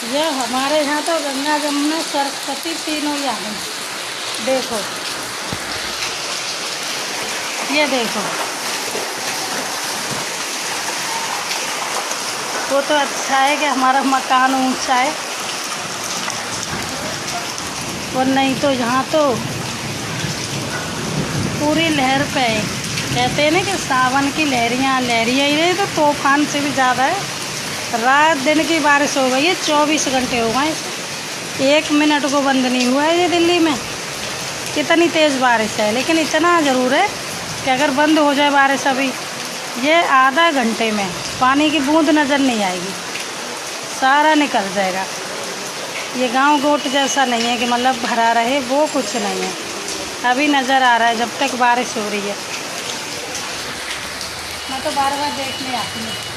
ये हमारे यहाँ तो गंगा जमुना सरस्वती तीनों ही आ गई। देखो, ये देखो, वो तो अच्छा है कि हमारा मकान ऊंचा है, और नहीं तो यहाँ तो पूरी लहर पे है। कहते हैं ना कि सावन की लहरियाँ लहरियाँ ही रही, तो तूफान से भी ज़्यादा है। रात दिन की बारिश हो गई है, 24 घंटे हो गए, 1 मिनट को बंद नहीं हुआ है ये दिल्ली में। कितनी तेज़ बारिश है, लेकिन इतना ज़रूर है कि अगर बंद हो जाए बारिश अभी, ये आधा घंटे में पानी की बूंद नज़र नहीं आएगी, सारा निकल जाएगा। ये गांव गोट जैसा नहीं है कि मतलब भरा रहे, वो कुछ नहीं है। अभी नज़र आ रहा है जब तक बारिश हो रही है। मैं तो बार बार देखने आती हूँ।